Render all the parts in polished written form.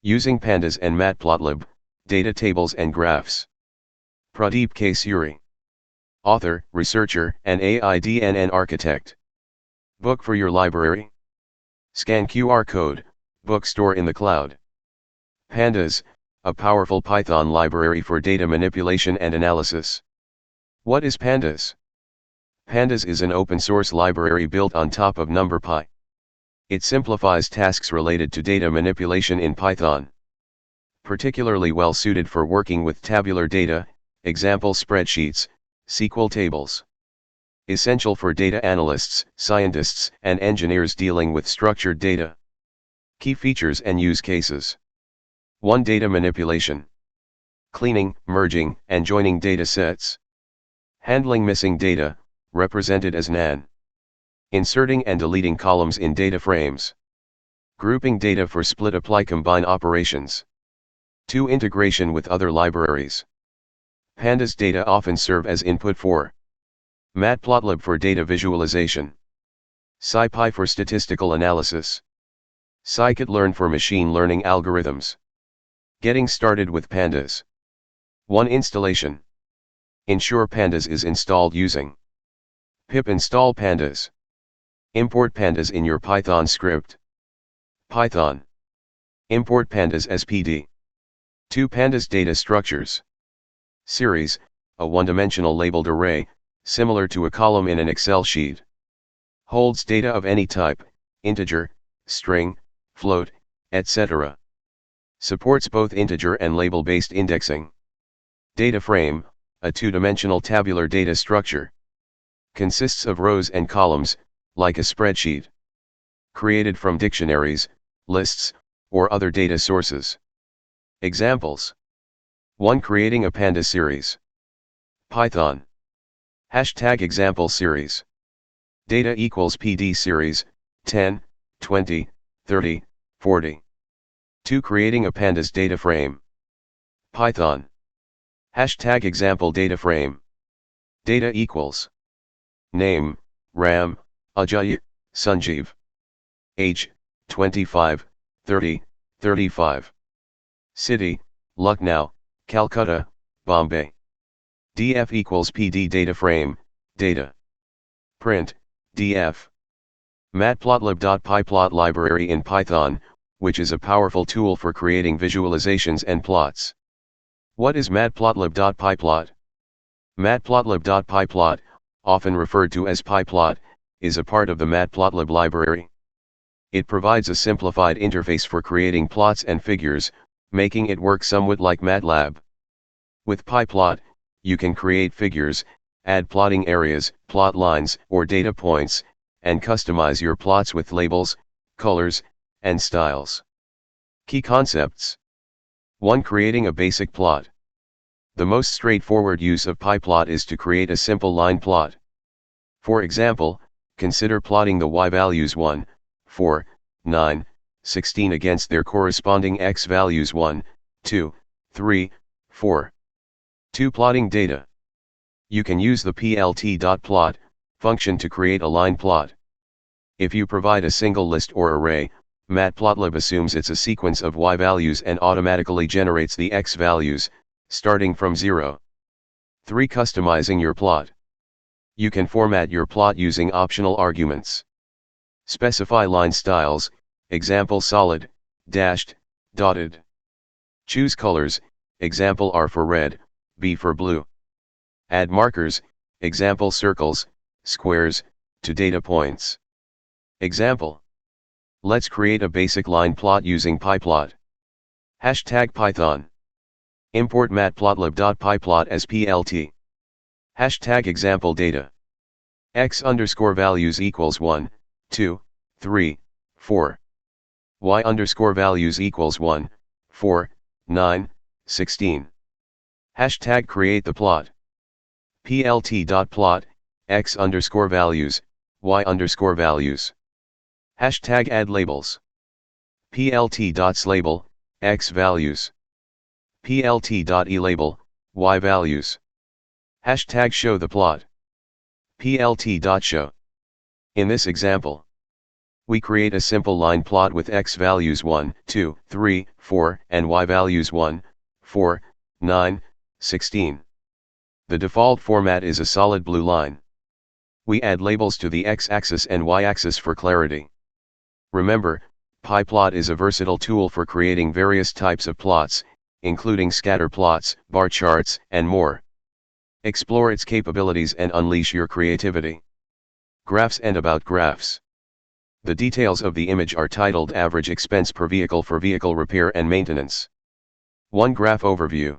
Using Pandas and Matplotlib, Data Tables and Graphs. Pradeep K. Suri. Author, researcher, and AI-DNN architect. Book for your library. Scan QR code, bookstore in the cloud. Pandas, a powerful Python library for data manipulation and analysis. What is Pandas? Pandas is an open-source library built on top of NumPy. It simplifies tasks related to data manipulation in Python. Particularly well suited for working with tabular data, example spreadsheets, SQL tables. Essential for data analysts, scientists, and engineers dealing with structured data. Key features and use cases. 1. Data manipulation. Cleaning, merging, and joining data sets. Handling missing data, represented as NaN. Inserting and deleting columns in data frames. Grouping data for split apply combine operations. 2. Integration with other libraries. Pandas data often serve as input for Matplotlib for data visualization. SciPy for statistical analysis. Scikit-learn for machine learning algorithms. Getting started with Pandas. 1. Installation. Ensure Pandas is installed using pip install pandas. Import pandas in your Python script. Python. Import pandas as PD. 2. Pandas data structures. Series, a one-dimensional labeled array, similar to a column in an Excel sheet. Holds data of any type, integer, string, float, etc. Supports both integer and label-based indexing. Data frame, a two-dimensional tabular data structure. Consists of rows and columns, like a spreadsheet. Created from dictionaries, lists, or other data sources. Examples. 1. Creating a Pandas series. Python. #example series. Data equals PD series, 10, 20, 30, 40. 2. Creating a Pandas data frame. Python. #example data frame. Data equals name, Ram, Ajay, Sanjeev. Age, 25, 30, 35. City, Lucknow, Calcutta, Bombay. df equals PD data frame, data. Print, df. Matplotlib.pyplot library in Python, which is a powerful tool for creating visualizations and plots. What is Matplotlib.pyplot? Matplotlib.pyplot, often referred to as pyplot, is a part of the Matplotlib library. It provides a simplified interface for creating plots and figures, making it work somewhat like MATLAB. With pyplot, you can create figures, add plotting areas, plot lines, or data points, and customize your plots with labels, colors, and styles. Key concepts. 1. Creating a basic plot. The most straightforward use of pyplot is to create a simple line plot. For example, consider plotting the y values 1, 4, 9, 16 against their corresponding x values 1, 2, 3, 4. 2. Plotting data. You can use the plt.plot function to create a line plot. If you provide a single list or array, Matplotlib assumes it's a sequence of y values and automatically generates the x values, starting from 0. 3. Customizing your plot. You can format your plot using optional arguments. Specify line styles, example solid, dashed, dotted. Choose colors, example R for red, B for blue. Add markers, example circles, squares, to data points. Example. Let's create a basic line plot using pyplot. #Python. Import matplotlib.pyplot as plt. #example data. x_values equals 1, 2, 3, 4. y_values equals 1, 4, 9, 16. #create the plot. plt.plot, x_values, y_values. #add labels. plt.slabel, x values. plt.elabel, y values. #show the plot. plt.show. In this example, We create a simple line plot with x values 1, 2, 3, 4, and y values 1, 4, 9, 16. The default format is a solid blue line. We add labels to the x-axis and y-axis for clarity. Remember, pyplot is a versatile tool for creating various types of plots, including scatter plots, bar charts, and more. Explore its capabilities and unleash your creativity. Graphs and about graphs. The details of the image are titled Average Expense per Vehicle for Vehicle Repair and Maintenance. 1 Graph Overview.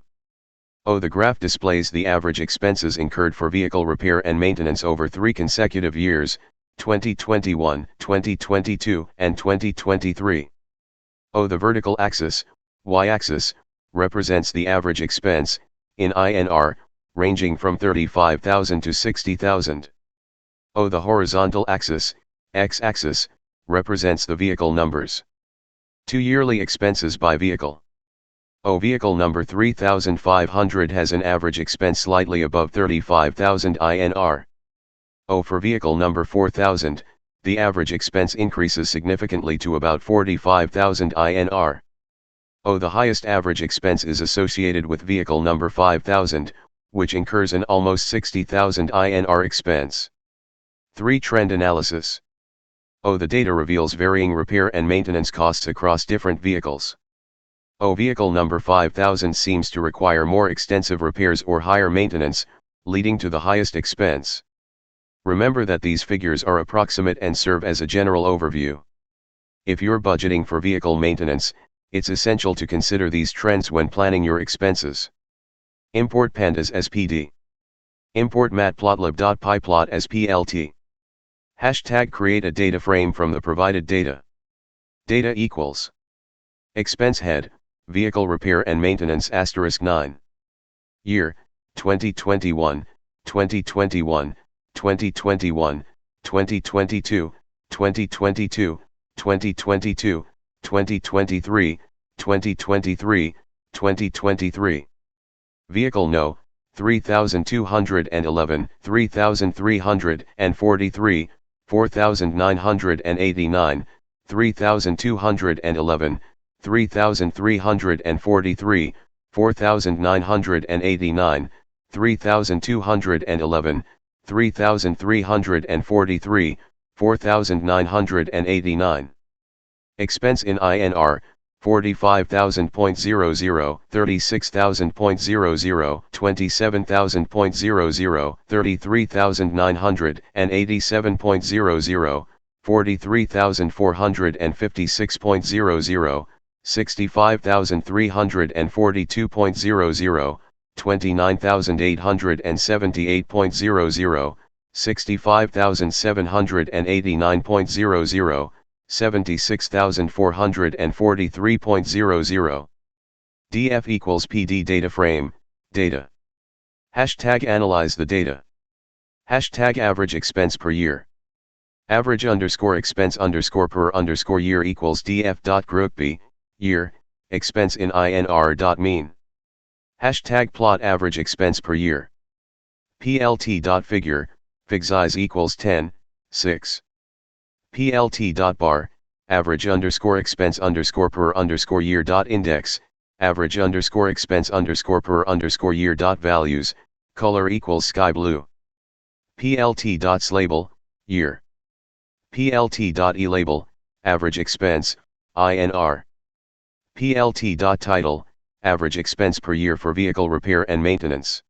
The graph displays the average expenses incurred for vehicle repair and maintenance over 3 consecutive years, 2021, 2022, and 2023. The vertical axis, y-axis, represents the average expense, in INR, ranging from 35,000 to 60,000. The horizontal axis, x-axis, represents the vehicle numbers. 2 yearly expenses by vehicle. Vehicle number 3500 has an average expense slightly above 35,000 INR. For vehicle number 4000, the average expense increases significantly to about 45,000 INR. The highest average expense is associated with vehicle number 5000, which incurs an almost 60,000 INR expense. 3 Trend Analysis. The data reveals varying repair and maintenance costs across different vehicles. Vehicle number 5000 seems to require more extensive repairs or higher maintenance, leading to the highest expense. Remember that these figures are approximate and serve as a general overview. If you're budgeting for vehicle maintenance, it's essential to consider these trends when planning your expenses. Import Pandas as PD. Import Matplotlib.pyplot as PLT. Hashtag create a data frame from the provided data. Data equals expense head, vehicle repair and maintenance *9. Year, 2021, 2021, 2021, 2022, 2022, 2022, 2023, 2023, 2023. Vehicle No, 3211, 3343, 4989, 3211, 3343, 4989, 3211, 3343, 4989. Expense in INR, 45,000.00, 36,000.00, 27,000.00, 33,987.00, 43,456.00, 65,342.00, 29,878.00, 65,789.00, 76,443.00. DF equals PD data frame, data. Hashtag analyze the data. Hashtag average expense per year. Average expense per year equals df.groupb, year, expense in INR.mean. Hashtag plot average expense per year. plt.figure, fig size equals 10, 6. plt.bar, average expense per year.index, average expense per year.values, color equals sky blue. plt.slabel, year. plt.elabel, average expense, INR. plt.title, average expense per year for vehicle repair and maintenance.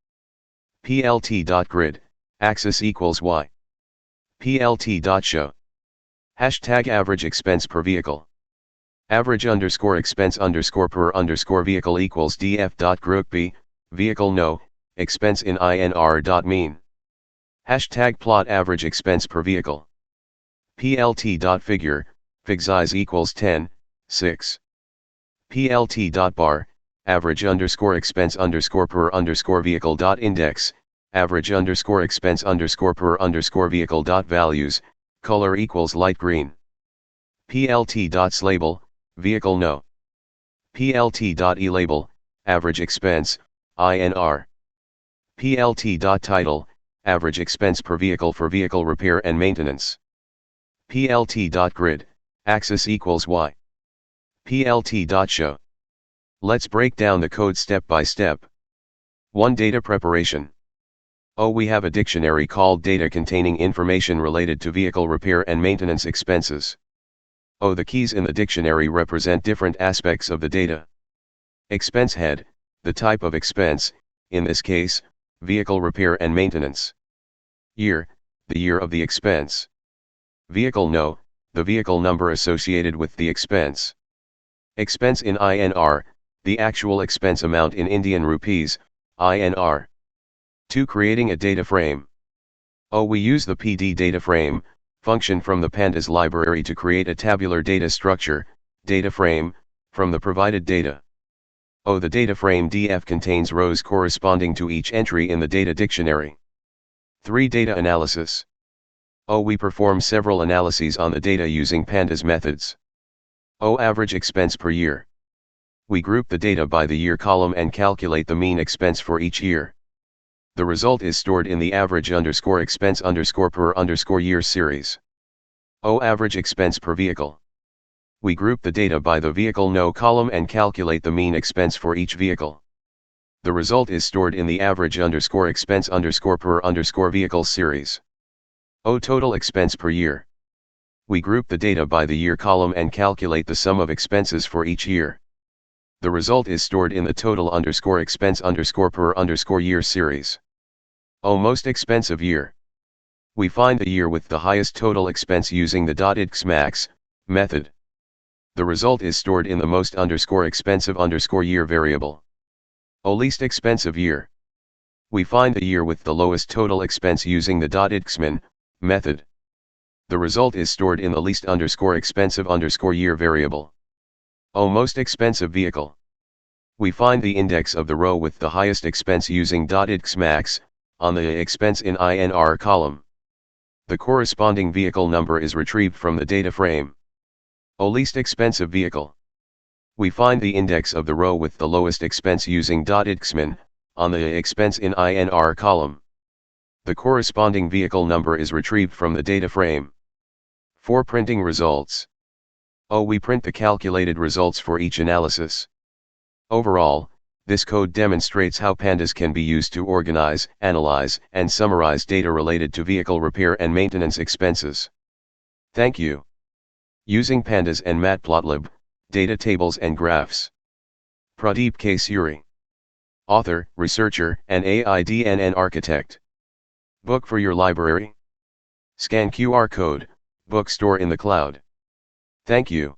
plt.grid, axis equals y. plt.show. Hashtag average expense per vehicle. Average expense per vehicle equals df.groupb, vehicle no, expense in INR.mean. Hashtag plot average expense per vehicle. plt.figure, fig size equals 10, 6. plt.bar, average expense per vehicle.index, average expense per vehicle.values, color equals light green. plt.slabel, vehicle no. plt.elabel, average expense, INR. plt.title, average expense per vehicle for vehicle repair and maintenance. plt.grid, axis equals y. plt.show. Let's break down the code step by step. 1. Data preparation. We have a dictionary called data containing information related to vehicle repair and maintenance expenses. The keys in the dictionary represent different aspects of the data. Expense head, the type of expense, in this case, vehicle repair and maintenance. Year, the year of the expense. Vehicle no, the vehicle number associated with the expense. Expense in INR, the actual expense amount in Indian rupees, INR. 2. Creating a data frame. We use the PD data frame function from the Pandas library to create a tabular data structure, data frame, from the provided data. The data frame DF contains rows corresponding to each entry in the data dictionary. 3. Data analysis. We perform several analyses on the data using Pandas methods. Average expense per year. We group the data by the year column and calculate the mean expense for each year. The result is stored in the average_expense_per_year series. Average expense per vehicle. We group the data by the vehicle no column and calculate the mean expense for each vehicle. The result is stored in the average_expense_per_vehicle series. Total expense per year. We group the data by the year column and calculate the sum of expenses for each year. The result is stored in the total_expense_per_year series. Most expensive year. We find the year with the highest total expense using the .ixmax method. The result is stored in the most_expensive_year variable. Least expensive year. We find the year with the lowest total expense using the .ixmin method. The result is stored in the least_expensive_year variable. Most expensive vehicle. We find the index of the row with the highest expense using .ixmax on the expense in INR column. The corresponding vehicle number is retrieved from the data frame. Least expensive vehicle. We find the index of the row with the lowest expense using .ixmin on the expense in INR column. The corresponding vehicle number is retrieved from the data frame. 4. Printing results. We print the calculated results for each analysis. Overall, this code demonstrates how Pandas can be used to organize, analyze, and summarize data related to vehicle repair and maintenance expenses. Thank you. Using Pandas and Matplotlib, data tables and graphs. Pradeep K. Suri. Author, researcher, and AI-DNN architect. Book for your library. Scan QR code, bookstore in the cloud. Thank you.